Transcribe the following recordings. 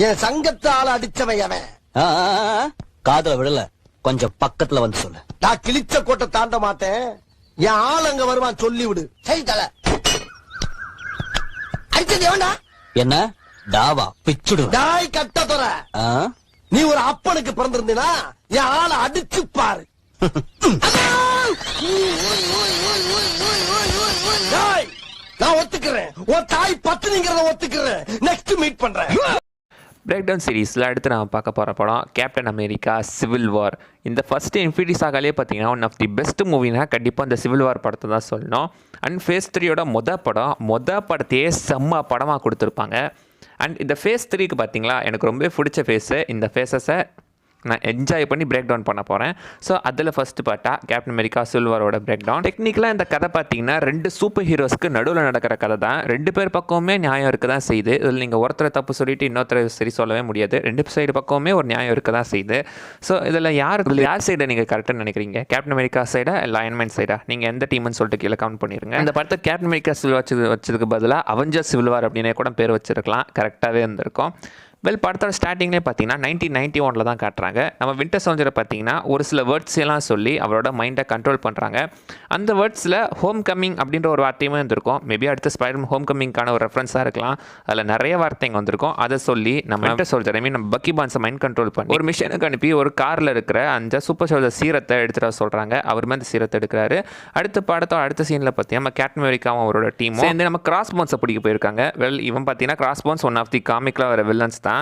என் சங்கத்தால அடிச்சவன் அவன். காதுல விடல, கொஞ்சம் பக்கத்துல வந்து சொல்லு. நான் கிழிச்ச கோட்டை தாண்ட மாட்டேன். என் ஆள் அங்க வருவான், சொல்லி விடு. சரி தல. அடிச்சது எவன்டா? என்ன டாவா பிச்சுடு. டாய் கட்ட தர. நீ ஒரு அப்பனுக்கு பிறந்திருந்தீனா என் ஆளை அடிச்சு பாரு. நான் ஒத்துக்கிறேன், உன் தாய் பத்துங்கிறத ஒத்துக்கிறேன். நெக்ஸ்ட் மீட் பண்றேன். பிரேக் டவுன் சீரீஸில் அடுத்து நான் பார்க்க போகிற படம் கேப்டன் அமெரிக்கா சிவில் வார். இந்த ஃபஸ்ட்டு இன்ஃபினிட்டி சாகாலே பார்த்தீங்கன்னா ஒன் ஆஃப் தி பெஸ்ட் மூவினா கண்டிப்பாக அந்த சிவில் வார் படத்தை தான் சொல்லணும். அண்ட் ஃபேஸ் 3யோட மொதல் படத்தையே செம்ம படமாக கொடுத்துருப்பாங்க. அண்ட் இந்த ஃபேஸ் 3க்கு பார்த்தீங்களா எனக்கு ரொம்ப பிடிச்ச ஃபேஸு. இந்த ஃபேஸஸை நான் என்ஜாய் பண்ணி பிரேக் டவுன் பண்ண போகிறேன். ஸோ அதில் ஃபஸ்ட்டு பார்ட்டாக கேப்டன் அமெரிக்கா சிவில் வாரோட பிரேக் டவுன். டெக்னிக்கலாக இந்த கதை பார்த்தீங்கன்னா 2 சூப்பர் ஹீரோஸ்க்கு நடுவில் நடக்கிற கதை தான். 2 பேர் பக்கமுமே நியாயம் இருக்க தான் செய்யுது. இதில் நீங்கள் ஒருத்தரை தப்பு சொல்லிட்டு இன்னொருத்தரை சரி சொல்லவே முடியாது. 2 சைடு பக்கமுமே ஒரு நியாயம் இருக்க தான் செய்யுது. ஸோ இதில் யார் சைடை நீங்கள் கரெக்டாக நினைக்கிறீங்க? கேப்டன் அமெரிக்கா சைடா இல்லை அயன்மேன் சைடா? நீங்கள் எந்த டீம்னு சொல்லிட்டு கீழே கமெண்ட் பண்ணிடுங்க. இந்த படத்தை கேப்டன் அமெரிக்கா சிவில் வச்சதுக்கு பதிலாக அவெஞ்சர்ஸ் சிவில் வார் அப்படின்னே கூட பேர் வச்சிருக்கலாம், கரெக்டாகவே இருந்திருக்கும். படத்தோட ஸ்டார்டிங்லேயே பார்த்தீங்கன்னா 1991 தான் காட்டுறாங்க. நம்ம வின்டர் சோல்ஜரை பார்த்தீங்கன்னா ஒரு சில வேர்ட்ஸ் எல்லாம் சொல்லி அவரோட மைண்டை கண்ட்ரோல் பண்ணுறாங்க. அந்த வேர்ட்ஸில் ஹோம் கம்மிங் அப்படின்ற ஒரு வார்த்தையுமே வந்திருக்கும். மேபி அடுத்த ஸ்பைடர்மேன் ஹோம் கம்மிங்கான ஒரு ரெஃபரன்ஸாக இருக்கலாம். அதில் நிறைய வார்த்தைங்க வந்திருக்கும். அதை சொல்லி நம்ம வின்டர் சோல்ஜர் நம்ம பக்கி பான்ஸை மைண்ட் கண்ட்ரோல் பண்ணி ஒரு மிஷனுக்கு அனுப்பி ஒரு காரில் இருக்கிற அந்த சூப்பர் சோல்ஜர் சீரத்தை எடுத்துகிட்டு வர சொல்கிறாங்க. அவருமே அந்த சீரத்தை எடுக்கிறாரு. அடுத்த சீனில் பார்த்தீங்கன்னா நம்ம கேப்டன் அமெரிக்காவும் அவரோட டீமும் சேர்ந்து நம்ம கிராஸ் போன்ஸை பிடிக்க போயிருக்காங்க. இவன் பார்த்தீங்கன்னா cross bones one of the காமிக்கில் வர வில்லன்ஸ் தான்.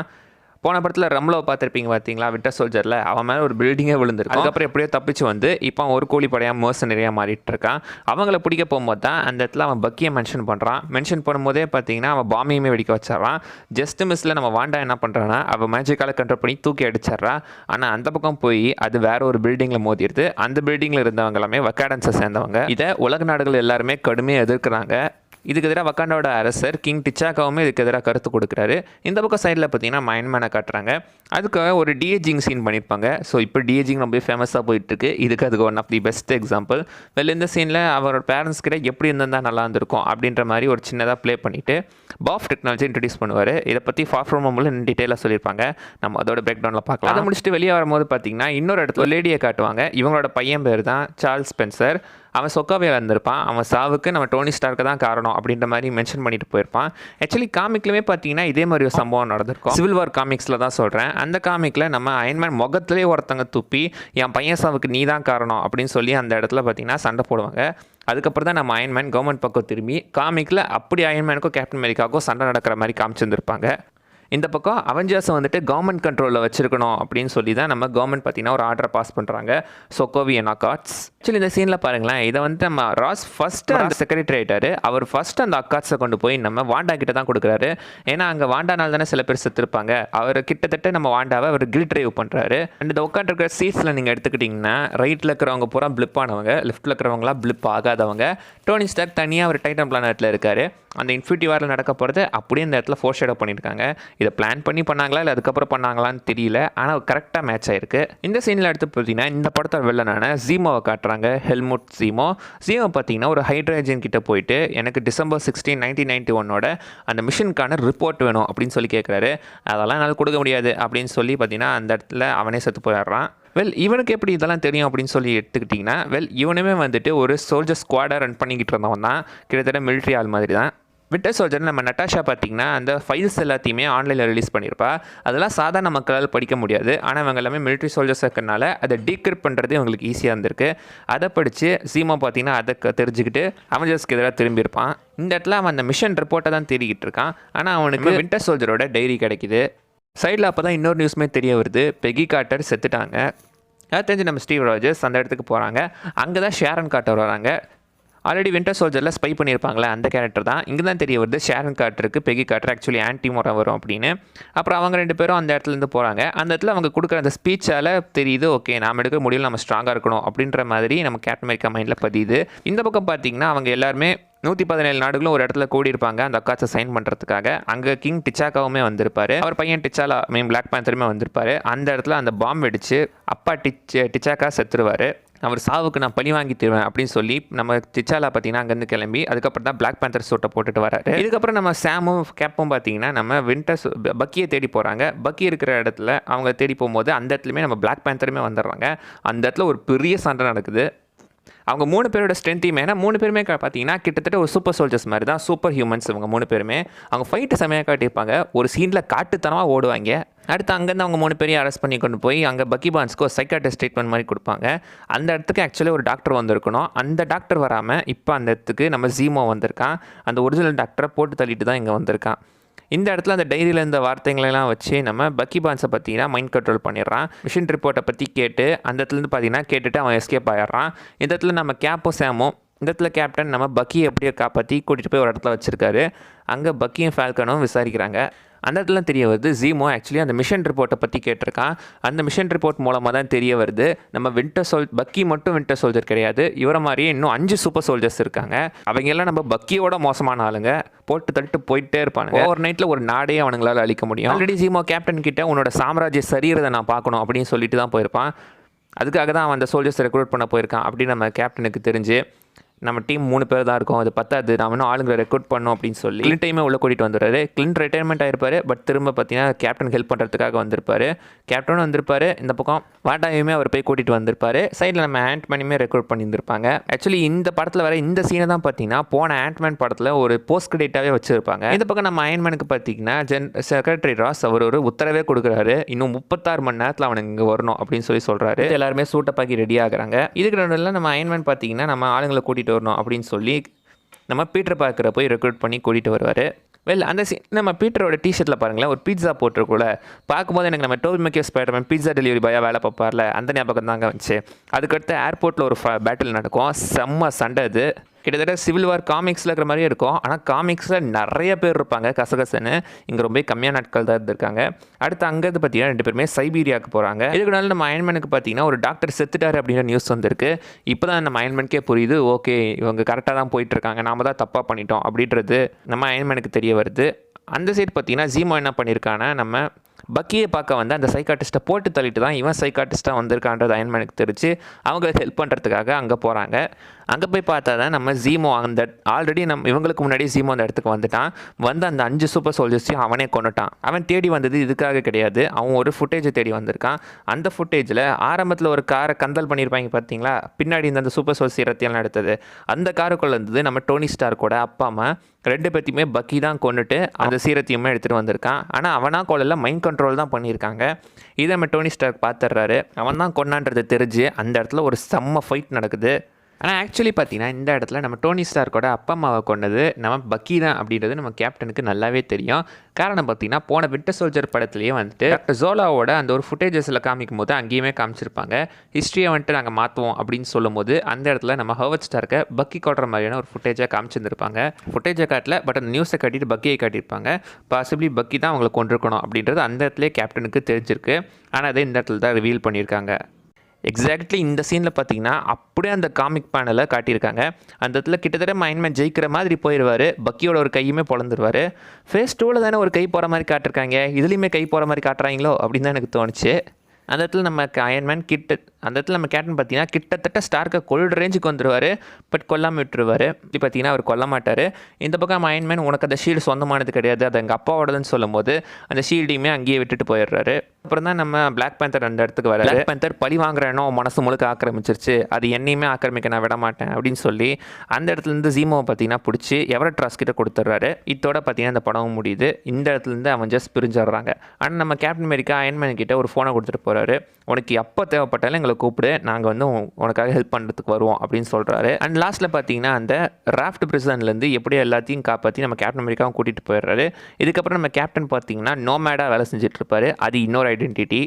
போன படத்தில் ரம்லோவை பார்த்துருப்பீங்க பார்த்தீங்களா, வின்டர் சோல்ஜரில். அவன் மேலே ஒரு பில்டிங்கே விழுந்திருக்கு. அதுக்கப்புறம் எப்படியோ தப்பிச்சு வந்து இப்போ ஒரு கூலிப்படையாக மர்சனரியாக மாறிட்டு இருக்கான். அவங்கள பிடிக்க போகும்போது தான் அந்த இடத்துல அவன் பக்கியை மென்ஷன் பண்ணும்போதே பார்த்தீங்கன்னா அவன் பாமையுமே வெடிக்க வச்சிடறான். ஜஸ்ட் மிஸ்ஸில் நம்ம வாண்டா என்ன பண்ணுறான்னா அவள் மேஜிக்கால கண்ட்ரோல் பண்ணி தூக்கி அடிச்சிட்றா. ஆனால் அந்த பக்கம் போய் அது வேற ஒரு பில்டிங்கில் மோதிடுது. அந்த பில்டிங்கில் இருந்தவங்க எல்லாமே வக்காடன்ஸை சேர்ந்தவங்க. இதை உலக நாடுகள் எல்லாருமே கடுமையாக எதிர்க்கிறாங்க. இதுக்கு எதிராக வக்காண்டாவோட அரசர் கிங் டிச்சாக்காவுமே இதுக்கு எதிராக கருத்து கொடுக்குறாரு. இந்த பக்கம் சைடில் பார்த்தீங்கன்னா அயன்மேனை காட்டுறாங்க. அதுக்காக ஒரு டிஏஜிங் சீன் பண்ணியிருப்பாங்க. ஸோ இப்போ டிஏஜிங் ரொம்ப ஃபேமஸாக போயிட்டுருக்கு. அதுக்கு one of the best example. இந்த சீனில் அவரோட பேரண்ட்ஸ் கிட்ட எப்படி இருந்தால் நல்லா இருந்திருக்கும் அப்படின்ற மாதிரி ஒரு சின்னதாக ப்ளே பண்ணிவிட்டு பாஃப் டெக்னாலஜி இன்ட்ரடியூஸ் பண்ணுவார். இதை பற்றி ஃபார் ஃப்ரம் ஹோமில் டீட்டெயிலாக சொல்லியிருப்பாங்க. நம்ம அதோட பிரேக் டவுனில் பார்க்கலாம். அதை முடிச்சுட்டு வெளியே வரும்போது பார்த்தீங்கன்னா இன்னொரு இடத்துல லேடியை காட்டுவாங்க. இவங்களோட பையன் பேர் தான் சார்ல்ஸ் ஸ்பென்சர். அவன் சொக்காவே வந்திருப்பான். அவன் சாவுக்கு நம்ம டோனி ஸ்டார்க்கு தான் காரணம் அப்படின்ற மாதிரி மென்ஷன் பண்ணிட்டு போயிருப்பான். ஆக்சுவலி காமிக்லுமே பார்த்தீங்கன்னா இதே மாதிரி ஒரு சம்பவம் நடந்திருக்கும். சிவில் வார் காமிக்ஸில் தான் சொல்கிறேன். அந்த காமிக்கில் நம்ம அயன்மேன் முகத்திலே ஒருத்தங்க துப்பி என் பையன் சாவுக்கு நீ தான் காரணம் அப்படின்னு சொல்லி அந்த இடத்துல பார்த்தீங்கன்னா சண்டை போடுவாங்க. அதுக்கப்புறம் தான் நம்ம அயன்மேன் கவர்மெண்ட் பக்கம் திரும்பி காமிக்கில் அப்படி அயன்மேனுக்கும் கேப்டன் அமெரிக்காவுக்கும் சண்டை நடக்கிற மாதிரி காமிச்சிருந்துருப்பாங்க. இந்த பக்கம் அவெஞ்சர்ஸை வந்துட்டு கவர்மெண்ட் கண்ட்ரோலில் வச்சிருக்கணும் அப்படின்னு சொல்லி தான் நம்ம கவர்மெண்ட் பார்த்தீங்கன்னா ஒரு ஆர்டரை பாஸ் பண்ணுறாங்க, சொக்கோவியன் அக்காட்ஸ். ஆக்சுவலி இந்த சீனில் பாருங்களேன், இதை வந்து நம்ம ராஸ் ஃபஸ்ட்டு அந்த செக்ரட்டரி ஆகிட்டார். அவர் ஃபஸ்ட்டு அந்த அக்காட்ஸை கொண்டு போய் நம்ம வாண்டா கிட்ட தான் கொடுக்குறாரு. ஏன்னா அங்கே வாண்டானால் தானே சில பேர் செத்துருப்பாங்க. அவர் கிட்டத்தட்ட நம்ம வாண்டாவை அவர் கில் ட்ரைவ் பண்ணுறாரு. அண்ட் இந்த உட்காந்துருக்கிற சீட்ஸில் நீங்கள் எடுத்துக்கிட்டிங்கன்னா ரைட்டில் இருக்கிறவங்க பூரா பிளிப் ஆனவங்க, லெஃப்ட்டில் இருக்கிறவங்களாம் பிளிப் ஆகாதவங்க. டோனி ஸ்டார்க் தனியாக ஒரு டைட்டன் பிளானட்டில் இருக்கார். அந்த இன்ஃபினிட்டி வாரில் நடக்க போகிறது அப்படியே இந்த இடத்துல ஃபோர் ஷேடோ பண்ணியிருக்காங்க. இதை பிளான் பண்ணாங்களா இல்லை அதுக்கப்புறம் பண்ணாங்களான்னு தெரியல. ஆனால் கரெக்டாக மேட்ச் ஆயிருக்கு. இந்த சீனில் எடுத்து பார்த்தீங்கன்னா இந்த படத்தோட வில்லனான ஜீமோவை காட்டுறாங்க. ஹெல்முட் ஜீமோ பார்த்தீங்கன்னா ஒரு ஹைட்ரஜன் கிட்ட போயிட்டு எனக்கு டிசம்பர் 16, 1991 அந்த மிஷனுக்கான ரிப்போர்ட் வேணும் அப்படின்னு சொல்லி கேட்குறாரு. அதெல்லாம் என்னால் கொடுக்க முடியாது அப்படின்னு சொல்லி பார்த்தீங்கன்னா அந்த இடத்துல அவனே செத்து போயிடுறான். இவனுக்கு எப்படி இதெல்லாம் தெரியும் அப்படின்னு சொல்லி எடுத்துக்கிட்டிங்கன்னா இவனுமே வந்துட்டு ஒரு சோல்ஜர் ஸ்குவாடை ரன் பண்ணிக்கிட்டு இருந்தவன் தான். கிட்டத்தட்ட மிலிட்ரி ஆள் மாதிரி தான். வின்டர் சோல்ஜர் நம்ம நட்டாஷா பார்த்தீங்கன்னா அந்த ஃபைல்ஸ் எல்லாத்தையுமே ஆன்லைனில் ரிலீஸ் பண்ணியிருப்பா. அதெல்லாம் சாதாரண மக்களால் படிக்க முடியாது. ஆனால் இவங்க எல்லாமே மிலிட்ரி சோல்ஜர்ஸ் இருக்கிறனால அதை டீக்ரிப்ட் பண்ணுறது இவங்களுக்கு ஈஸியாக இருந்திருக்கு. அதை படித்து ஜீமோ பார்த்தீங்கன்னா அதை தெரிஞ்சுக்கிட்டு அவெஞ்சர்ஸ்க்கு எதிராக திரும்பியிருப்பான். இந்த இடத்துல அவன் அந்த மிஷன் ரிப்போர்ட்டை தான் தேடிக்கிட்டு இருக்கான். ஆனால் அவனுக்கு வின்டர் சோல்ஜரோட டைரி கிடைக்குது. சைடில் அப்போ தான் இன்னொரு நியூஸுமே தெரிய வருது, பெகி கார்ட்டர் செத்துட்டாங்க. அதை தெரிஞ்சு நம்ம ஸ்டீவ் ராஜர்ஸ் அந்த இடத்துக்கு போகிறாங்க. அங்கே தான் ஷேரன் கார்ட்டர் வராங்க. ஆல்ரெடி வின்டர் சோல்ஜரில் ஸ்பை பண்ணியிருப்பாங்களே அந்த கேரக்டர் தான். இங்கே தான் தெரிய வருது ஷேரன் கார்ட்டருக்கு பெகி கார்ட்டர் ஆக்சுவலி ஆன்டி மோரா வரும் அப்படின்னு. அப்புறம் அவங்க 2 பேரும் அந்த இடத்துலேருந்து போகிறாங்க. அந்த இடத்துல அவங்க கொடுக்குற அந்த ஸ்பீச்சால் தெரியுது, ஓகே நாம் எடுக்க முடியல, நம்ம ஸ்ட்ராங்காக இருக்கணும் அப்படின்ற மாதிரி நம்ம கேப்டன் அமெரிக்கா மைண்டில் பதியுது. இந்த பக்கம் பார்த்தீங்கன்னா அவங்க எல்லாருமே 117 நாடுகளும் ஒரு இடத்துல கூடியிருப்பாங்க அந்த அக்காட்ஸை சைன் பண்ணுறதுக்காக. அங்கே கிங் டிச்சாக்காவுமே வந்திருப்பார். அவர் பையன் டிச்சாலா பிளாக் பேந்தருமே வந்திருப்பார். அந்த இடத்துல அந்த பாம்பு வெடிச்சு அப்பா டிச்சாக்கா செத்துருவார். அவர் சாவுக்கு நான் பழி வாங்கி தருவேன் அப்படின்னு சொல்லி நம்ம திச்சாலா பார்த்தீங்கன்னா அங்கேருந்து கிளம்பி அதுக்கப்புறம் தான் பிளாக் பேந்தர் சூட்டை போட்டுட்டு வராரு. இதுக்கப்புறம் நம்ம சாமும் கேப்பும் பார்த்தீங்கன்னா நம்ம பக்கியை தேடி போகிறாங்க. பக்கி இருக்கிற இடத்துல அவங்க தேடி போகும்போது அந்த இடத்துலையுமே நம்ம பிளாக் பேந்தருமே வந்துடுறாங்க. அந்த இடத்துல ஒரு பெரிய சண்டை நடக்குது. அவங்க 3 பேரோட ஸ்ட்ரென்த்தையுமே, ஏன்னா 3 பேருமே பார்த்தீங்கன்னா கிட்டத்தட்ட ஒரு சூப்பர் சோல்ஜர்ஸ் மாதிரி தான், சூப்பர் ஹியூமன்ஸ் இவங்க 3 பேருமே. அவங்க ஃபைட்டு செமையாக காட்டியிருப்பாங்க. ஒரு சீனில் காட்டுத்தனமாக ஓடுவாங்க. அடுத்து அங்கேருந்து அவங்க 3 பேரையும் அரெஸ்ட் பண்ணி கொண்டு போய் அங்கே பக்கி பான்ஸ்க்கு ஒரு சைக்காட்ரிஸ்ட் ட்ரீட்மெண்ட் மாதிரி கொடுப்பாங்க. அந்த இடத்துக்கு ஆக்சுவலி ஒரு டாக்டர் வந்திருக்கணும். அந்த டாக்டர் வராமல் இப்போ அந்த இடத்துக்கு நம்ம ஜீமோ வந்திருக்கான். அந்த ஒரிஜினல் டாக்டரை போட்டு தள்ளிட்டு தான் இங்கே வந்திருக்கான். இந்த இடத்துல அந்த டைரியில் இருந்த வார்த்தைகளெல்லாம் வச்சு நம்ம பக்கி பான்ஸை பார்த்தீங்கன்னா மைண்ட் கண்ட்ரோல் பண்ணிடுறான். மிஷின் ரிப்போர்ட்டை பற்றி கேட்டு அந்த இடத்துலேருந்து பார்த்தீங்கன்னா கேட்டுட்டு அவன் எஸ்கேப் ஆகிடுறான். இந்த இடத்துல நம்ம கேப்போ சாமும், இந்த இடத்துல கேப்டன் நம்ம பக்கியை எப்படியோ காப்பாற்றி கூட்டிகிட்டு போய் ஒரு இடத்துல வச்சுருக்காரு. அங்கே பக்கியும் ஃபால்கனும் விசாரிக்கிறாங்க. அந்த இடத்துல தெரிய வருது ஜீமோ ஆக்சுவலி அந்த மிஷன் ரிப்போர்ட்டை பற்றி கேட்டிருக்கான். அந்த மிஷன் ரிப்போர்ட் மூலமாக தான் தெரிய வருது நம்ம பக்கி மட்டும் வின்டர் சோல்ஜர் கிடையாது, இவரை மாதிரியே இன்னும் 5 சூப்பர் சோல்ஜர்ஸ் இருக்காங்க. அவங்க எல்லாம் நம்ம பக்கியோட மோசமான ஆளுங்க, போட்டு தட்டு போயிட்டே இருப்பாங்க. ஓவர் நைட்டில் ஒரு நாடே அவனுங்களால் அழிக்க முடியும். ஆல்ரெடி ஜீமோ கேப்டன் கிட்ட உன்னோட சாம்ராஜ்ய சரீரத்தை நான் பார்க்கணும் அப்படின்னு சொல்லிட்டு தான் போயிருப்பான். அதுக்காக தான் அவன் அந்த சோல்ஜர்ஸ் ரெக்ரூட் பண்ண போயிருக்கான் அப்படின்னு நம்ம கேப்டனுக்கு தெரிஞ்சு நம்ம டீம் 3 பேர் தான் இருக்கும், அது பத்தாது, நான் இன்னும் ஆளுங்களை ரெக்ரூட் பண்ணோம் அப்படின்னு சொல்லி கிளின்டையுமே உள்ளே கூட்டிகிட்டு வந்துடுறாரு. கிளின்ட் ரிட்டையர்மெண்ட் ஆயிருப்பாரு, பட் திரும்ப பார்த்தீங்கன்னா கேப்டன் ஹெல்ப் பண்ணுறதுக்காக வந்திருப்பாரு. கேப்டனும் வந்திருப்பாரு, இந்த பக்கம் வாட்டாயுமே அவர் போய் கூட்டிகிட்டு வந்திருப்பாரு. சைடில் நம்ம ஆண்ட்மேனுமே ரெக்ரூட் பண்ணியிருந்திருப்பாங்க. ஆக்சுவலி இந்த படத்தில் வர இந்த சீனை தான் பார்த்தீங்கன்னா போன ஆண்ட்மேன் படத்தில் ஒரு போஸ்ட் கிரெடிட்டாகவே வச்சுருப்பாங்க. இந்த பக்கம் நம்ம அயன்மேனுக்கு பார்த்தீங்கன்னா செக்ரட்டரி ராஸ் அவர் ஒரு உத்தரவே கொடுக்குறாரு, இன்னும் 36 மணி நேரத்தில் அவனுக்கு இங்கே வரணும் அப்படின்னு சொல்லி சொல்கிறாரு. எல்லாருமே சூட்டப்பாக்கி ரெடி ஆகுறாங்க. இதுக்கு நடுவில் நம்ம அயன்மேன் பார்த்தீங்கன்னா நம்ம ஆளுங்களை கூட்டிகிட்டு வரணும் அப்படின்னு சொல்லி நம்ம பீட்டர் பார்க்கற போய் ரெக்ரூட் பண்ணி கூட்டிகிட்டு வருவார். அந்த நம்ம பீட்டரோட டிஷர்ட்டில் பாருங்களேன், ஒரு பீட்சா போட்டிருக்கூல, பார்க்கும்போது எனக்கு நம்ம டோபி மேக்கியோ ஸ்பைடர்மேன் பீட்சா டெலிவரி பாயாக வேலை பார்ப்பார்ல, அந்த ஞாபகம் தாங்க வந்துச்சு. அதுக்கடுத்து ஏர்போர்ட்டில் ஒரு பேட்டில் நடக்கும், செம்ம சண்டை. அது கிட்டத்தட்ட சிவில் வார் காமிக்ஸில் இருக்கிற மாதிரியே இருக்கும். ஆனால் காமிக்ஸில் நிறைய பேர் இருப்பாங்க கசகசன்னு, இங்கே ரொம்ப கம்மியான நாட்கள் தான் இருந்திருக்காங்க. அடுத்து அங்கேருந்து பார்த்தீங்கன்னா 2 பேருமே சைபீரியாவுக்கு போகிறாங்க. இதுக்குனால நம்ம அயன்மேனுக்கு பார்த்தீங்கன்னா ஒரு டாக்டர் செத்துட்டாரு அப்படின்ற நியூஸ் வந்திருக்கு. இப்போ தான் நம்ம அயன்மேனுக்கே புரியுது, ஓகே இவங்க கரெக்டாக தான் போயிட்டுருக்காங்க, நாம தான் தப்பாக பண்ணிட்டோம் அப்படின்றது நம்ம அயன்மேனுக்கு தெரிய வருது. அந்த சைடு பார்த்தீங்கன்னா ஜீமோ என்ன பண்ணியிருக்கான்னா நம்ம பக்கியை பார்க்க வந்து அந்த சைக்காட்டிஸ்ட்டை போட்டு தள்ளிட்டு தான் இவன் சைக்காட்டிஸ்ட்டாக வந்திருக்கான்றது அயன்மேனுக்கு தெரிஞ்சு அவங்களுக்கு ஹெல்ப் பண்ணுறதுக்காக அங்கே போகிறாங்க. அங்கே போய் பார்த்தா தான் நம்ம ஜீமோ அந்த ஆல்ரெடி இவங்களுக்கு முன்னாடி ஜீமோ அந்த இடத்துக்கு வந்துட்டான். வந்து அந்த 5 சூப்பர் சோல்ஜர்ஸையும் அவனே கொண்டுட்டான். அவன் தேடி வந்தது இதுக்காக கிடையாது, அவன் ஒரு ஃபுட்டேஜை தேடி வந்திருக்கான். அந்த ஃபுட்டேஜில் ஆரம்பத்தில் ஒரு காரை கந்தல் பண்ணியிருப்பாங்க பார்த்தீங்களா, பின்னாடி இந்த சூப்பர் சோல்ஜர் சீரத்தியெல்லாம் எடுத்தது, அந்த காருக்குள்ளே இருந்தது நம்ம டோனி ஸ்டார்க்கோட அப்பா அம்மா 2 பேர்த்தையுமே பக்கி தான் கொண்டுட்டு அந்த சீரத்தையுமே எடுத்துகிட்டு வந்திருக்கான். ஆனால் அவனாக கொள்ளல, மைண்ட் கண்ட்ரோல் தான் பண்ணியிருக்காங்க. இதை நம்ம டோனி ஸ்டார்க் பார்த்துடுறாரு. அவன் தான் கொண்டான்றது தெரிஞ்சு அந்த இடத்துல ஒரு செம்ம ஃபைட் நடக்குது. ஆனால் ஆக்சுவலி பார்த்தீங்கன்னா இந்த இடத்துல நம்ம டோனி ஸ்டார்க்கோட அப்பா அம்மாவை கொண்டது நம்ம பக்கி தான் அப்படின்றது நம்ம கேப்டனுக்கு நல்லாவே தெரியும். காரணம் பார்த்தீங்கன்னா போன வின்டர் சோல்ஜர் படத்துலேயே வந்துட்டு டாக்டர் ஜோலாவோட அந்த ஒரு ஃபுட்டேஜஸில் காமிக்கும் போது அங்கேயுமே காமிச்சிருப்பாங்க. ஹிஸ்ட்ரியை வந்துட்டு நாங்கள் மாற்றுவோம் அப்படின்னு சொல்லும் போது அந்த இடத்துல நம்ம ஹவர்ட் ஸ்டார்க்கை பக்கி கொள்கிற மாதிரியான ஒரு ஃபுட்டேஜாக காமிச்சிருந்துருப்பாங்க. ஃபுட்டேஜை காட்டல, பட் அந்த நியூஸை கட்டிட்டு பக்கியை காட்டியிருப்பாங்க. பாசிபிளி பக்கி தான் அவங்களை கொண்டிருக்கணும் அப்படின்றது அந்த இடத்துல கேப்டனுக்கு தெரிஞ்சிருக்கு. ஆனால் அதை இந்த இடத்துல தான் ரிவீல் பண்ணியிருக்காங்க. எக்ஸாக்ட்லி இந்த சீனில் பார்த்தீங்கன்னா அப்படியே அந்த காமிக் பேனலை காட்டியிருக்காங்க. அந்த இடத்துல கிட்டத்தட்ட அயன்மேன் ஜெயிக்கிற மாதிரி போயிடுவார், பக்கியோட ஒரு கையுமே பொழந்துருவார். ஃபேஸ் 2ல் தானே ஒரு கை போகிற மாதிரி காட்டிருக்காங்க, இதுலேயுமே கை போகிற மாதிரி காட்டுறாங்களோ அப்படின்னு தான் எனக்கு தோணுச்சு. அந்த இடத்துல நம்ம அயன்மேன் அந்த இடத்துல நம்ம கேப்டன் பார்த்தீங்கன்னா கிட்டத்தட்ட ஸ்டார்க்கை கொல்ற ரேஞ்சுக்கு வந்துடுவார், பட் கொல்லாமல் விட்டுருவார். இப்படி பார்த்தீங்கன்னா அவர் கொல்ல மாட்டார். இந்த பக்கம் அயன்மேன் உனக்கு அந்த ஷீல்டு சொந்தமானது கிடையாது, அது எங்கள் அப்பாவோடதுன்னு சொல்லும் போது அந்த ஷீல்டையுமே அங்கேயே விட்டுட்டு போயிடுறாரு. அப்புறம் தான் நம்ம பிளாக் பேந்தர் அந்த இடத்துக்கு வர. பிளாக் பேந்தர் பழி வாங்குறேனோ மனசு முழுக்க ஆக்கிரமிச்சிருச்சு, அது என்னையுமே ஆக்கிரமிக்க நான் விட மாட்டேன் அப்படின்னு சொல்லி அந்த இடத்துலேருந்து ஜீமோவை பார்த்தீங்கன்னா பிடிச்சி எவரெட் ராஸ் கிட்ட கொடுத்துட்றாரு. இதோட பார்த்தீங்கன்னா அந்த படமும் முடியுது. இந்த இடத்துலேருந்து அவன் ஜஸ்ட் பிரிஞ்சிடுறாங்க. ஆனால் நம்ம கேப்டன் அமெரிக்கா அயன்மேன் கிட்ட ஒரு ஃபோனை கொடுத்துட்டு போகிறாரு. உனக்கு எப்போ தேவைப்பட்டாலும் எங்களை கூப்பிடு, நாங்கள் வந்து உனக்காக ஹெல்ப் பண்ணுறதுக்கு வருவோம் அப்படின்னு சொல்கிறாரு. அண்ட் லாஸ்ட்டில் பார்த்தீங்கன்னா அந்த ராஃப்ட் பிரிசன்லேருந்து எப்படியோ எல்லாத்தையும் காப்பாற்றி நம்ம கேப்டன் அமெரிக்காவும் கூட்டிகிட்டு போயிடுறாரு. இதுக்கப்புறம் நம்ம கேப்டன் பார்த்தீங்கன்னா நோமேடாக வேலை செஞ்சுட்ருப்பாரு, அது இன்னொரு ஐடென்டிட்டி.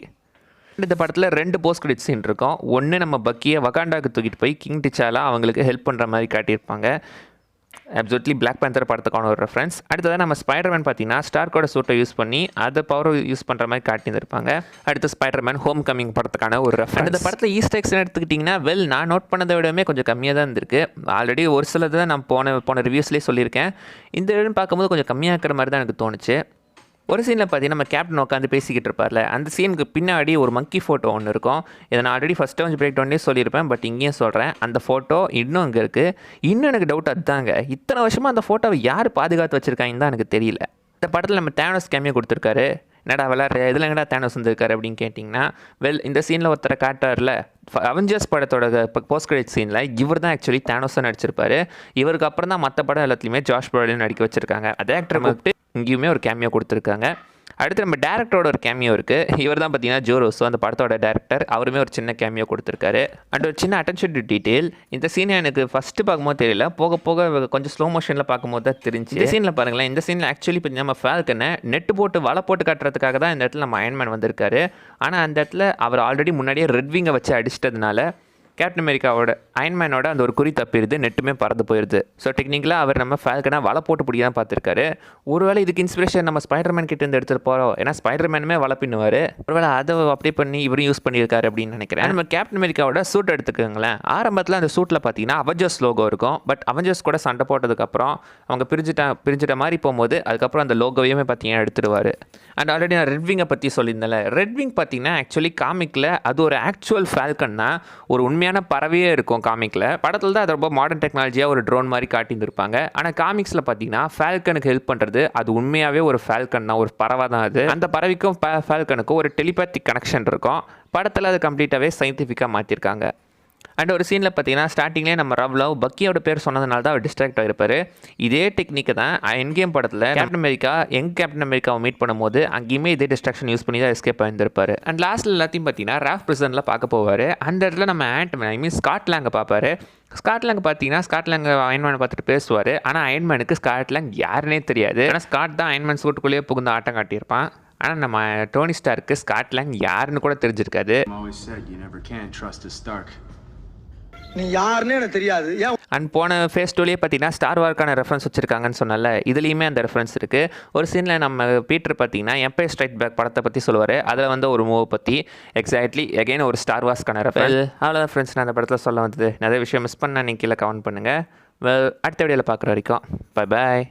இந்த படத்தில் 2 போஸ்ட் கிரெடிட் சீன் இருக்கும். ஒன்று நம்ம பக்கியை வகாண்டாவுக்கு தூக்கிட்டு போய் கிங் டிச்சாலா அவங்களுக்கு ஹெல்ப் பண்ணுற மாதிரி காட்டியிருப்பாங்க. அப்சல்யூட்லி பிளாக் பேந்தர் படத்துக்கான ஒரு ரெஃபரன்ஸ். அடுத்ததாக நம்ம ஸ்பைடர்மேன் பார்த்தீங்கன்னா ஸ்டார்க்கோட சூட்டை யூஸ் பண்ணி அதை பவர் யூஸ் பண்ணுற மாதிரி காட்டியிருப்பாங்க. அடுத்து ஸ்பைடர்மேன் ஹோம் கமிங் படத்துக்கான ஒரு ரெஃபரன்ஸ். இந்த படத்தில் ஈஸ்டர் எக்ஸ் எடுத்துக்கிட்டிங்கன்னா நான் நோட் பண்ணதை விடவே கொஞ்சம் கம்மியாக தான் இருந்திருக்கு. ஆல்ரெடி ஒரு சிலது தான் நான் போன ரிவ்யூஸ்லேயே சொல்லியிருக்கேன். இந்த இடம்னு பார்க்கும்போது கொஞ்சம் கம்மியாக இருக்கிற மாதிரி தான் எனக்கு தோணுச்சு. ஒரு சீனில் பார்த்தீங்கன்னா நம்ம கேப்டன் உட்காந்து பேசிக்கிட்டு இருப்பார்ல, அந்த சீனுக்கு பின்னாடி ஒரு மங்கி ஃபோட்டோ ஒன்று இருக்கும். இதை நான் ஆல்ரெடி ஃபஸ்ட்டு வந்து பிரேக் டவுன்லேயே சொல்லியிருப்பேன், பட் இங்கேயும் சொல்கிறேன். அந்த ஃபோட்டோ இன்னும் இங்கே இருக்குது. இன்னும் எனக்கு டவுட் அதுதாங்க, இத்தனை வருஷமாக அந்த ஃபோட்டோவை யார் பாதுகாத்து வச்சுருக்காங்கன்னு தான் எனக்கு தெரியல. இந்த படத்தில் நம்ம தேனோஸ் கேமியோ கொடுத்துருக்காரு. என்னடா விளாட்ற இதில் எங்கடா தேனோஸ் வந்திருக்காரு அப்படின்னு கேட்டிங்கன்னா, இந்த சீனில் ஒருத்தரை காட்டார்ல, அவெஞ்சர்ஸ் படத்தோட போஸ்ட் கிரெடிட் சீனில் இவர் தான் ஆக்சுவலி தேனோஸாக நடிச்சிருப்பாரு. இவருக்கு அப்புறம் தான் மற்ற படம் எல்லாத்துலேயுமே ஜாஷ் ப்ரோலின் நடிக்க வச்சிருக்காங்க. அதே ஆக்டரை கூப்பிட்டு இங்கேயுமே ஒரு கேமியோ கொடுத்துருக்காங்க. அடுத்து நம்ம டேரக்டரோட ஒரு கேமியோ இருக்குது. இவர் தான் பார்த்தீங்கன்னா ஜோ ருசோ, அந்த படத்தோட டேரக்டர். அவருமே ஒரு சின்ன கேமியோ கொடுத்துருக்காரு. அண்ட் ஒரு சின்ன அட்டென்ஷன் டு டீட்டெயில், இந்த சீனை எனக்கு ஃபஸ்ட்டு பார்க்கும்போது தெரியல, போக போக கொஞ்சம் ஸ்லோ மோஷனில் பார்க்கும்போது தான் தெரிஞ்சு. இந்த சீனில் பாருங்களேன், இந்த சீனில் ஆக்சுவலி பார்த்தீங்கன்னா நம்ம ஃபால்கனை நெட்டு போட்டு வலை போட்டு காட்டுறதுக்காக தான் இந்த இடத்துல நம்ம அயன்மேன் வந்திருக்காரு. ஆனால் அந்த இடத்துல அவர் ஆல்ரெடி முன்னாடியே ரெட் விங்கை வச்சு அடிச்சிட்டதுனால கேப்டன் அமெரிக்காவோட அயன்மேனோட அந்த ஒரு குறி தப்பிடுது, நெட்டுமே பறந்து போயிடுது. ஸோ டெக்னிக்கலாக அவர் நம்ம ஃபால்கனை வலை போட்டு பிடிக்க தான் பார்த்துருக்காரு. ஒருவேளை இதுக்கு இன்ஸ்பிரேஷன் நம்ம ஸ்பைடர்மேன் கிட்டேருந்து எடுத்துகிட்டு போகிறோம். ஏன்னா ஸ்பைடர்மேனுமே வலை பின்னுவார். ஒருவேளை அதை அப்படியே பண்ணி இவரும் யூஸ் பண்ணியிருக்காரு அப்படின்னு நினைக்கிறேன். நம்ம கேப்டன் அமெரிக்காவோட சூட் எடுத்துக்கோங்களேன். ஆரம்பத்தில் அந்த சூட்டில் பார்த்தீங்கன்னா அவெஞ்சர்ஸ் லோகோ இருக்கும். பட் அவெஞ்சர்ஸ் கூட சண்டை போட்டதுக்கப்புறம் அவங்க பிரிஞ்சிட்ட மாதிரி போகும்போது அதுக்கப்புறம் அந்த லோகோவையுமே பார்த்தீங்கன்னா எடுத்துடுவார். அண்ட் ஆல்ரெடி நான் ரெட் விங்கை பற்றி சொல்லியிருந்தேன். ரெட் விங் பார்த்தீங்கன்னா ஆக்சுவலி காமிக்கில் அது ஒரு ஆக்சுவல் ஃபால்கன்னா, ஒரு உண்மையான பறவையே இருக்கும் காமிக்கில். படத்தில் தான் அது ரொம்ப மாடர்ன் டெக்னாலஜியாக ஒரு ட்ரோன் மாதிரி காட்டியிருந்திருப்பாங்க. ஆனால் காமிக்ஸில் பார்த்தீங்கன்னா ஃபால்கனுக்கு ஹெல்ப் பண்ணுறது அது உண்மையாகவே ஒரு ஃபால்கன் தான், ஒரு பறவை தான் அது. அந்த பறவைக்கும் ஃபால்கனுக்கும் ஒரு டெலிபேத்திக் கனெக்ஷன் இருக்கும். படத்தில் அது கம்ப்ளீட்டாகவே சயின்டிஃபிக்காக மாற்றிருக்காங்க. அண்ட் ஒரு சீனில் பார்த்தீங்கன்னா ஸ்டார்டிங்லேயே நம்ம ரவ்லவ் பக்கியோட பேர் சொன்னதுனால தான் அவர் டிஸ்ட்ராக்ட் ஆகிருப்பார். இதே டெக்னிக்கை தான் என்கேம் படத்தில் கேப்டன் அமெரிக்கா கேப்டன் அமெரிக்காவை மீட் பண்ணும்போது அங்கேயுமே இதே டிஸ்ட்ராக்ஷன் யூஸ் பண்ணி தான் எஸ்கேப் ஆகிருந்திருப்பார். அண்ட் லாஸ்ட்டில் எல்லாத்தையும் பார்த்தீங்கன்னா ராஃப் பிரிசனில் பார்க்க போவார். அந்த இடத்துல நம்ம ஸ்காட்லாங்கை பார்ப்பார். ஸ்காட்லாங் பார்த்தீங்கன்னா ஸ்காட்லாங் அயன்மேனை பார்த்துட்டு பேசுவார். ஆனால் அயன்மேனுக்கு ஸ்காட்லாங் யாருன்னே தெரியாது. ஆனால் ஸ்காட் தான் அயன்மேன் சூட்டுக்குள்ளேயே புகுந்து ஆட்டம் காட்டியிருப்பான். ஆனால் நம்ம டோனி ஸ்டார்க்கு ஸ்காட்லாங் யாருன்னு கூட தெரிஞ்சிருக்காது. நீ யாருன்னு எனக்கு தெரியாது. அண்ட் போன ஃபேஸ் 2லேயே பார்த்தீங்கன்னா ஸ்டார் வார்க்கான ரெஃபரன்ஸ் வச்சுருக்காங்கன்னு சொன்னால, இதுலேயுமே அந்த ரெஃபரன்ஸ் இருக்குது. ஒரு சீனில் நம்ம பீட்டர் பார்த்தீங்கன்னா எம்பையர் ஸ்ட்ரைக் பேக் படத்தை பற்றி சொல்லுவார். அதில் வந்து ஒரு மூவை பற்றி எக்ஸாக்ட்லி எகைன் ஒரு ஸ்டார் வார்ஸ்க்கான ரெஃபரன்ஸ். அவ்வளோதான் ஃப்ரெண்ட்ஸ், நான் அந்த படத்தில் சொல்ல வந்தது. நிறைய விஷயம் மிஸ் பண்ணால் நீங்கள் கீழே கமெண்ட் பண்ணுங்கள். அடுத்த வீடியோவில் பார்க்குற வரைக்கும் பை பாய்.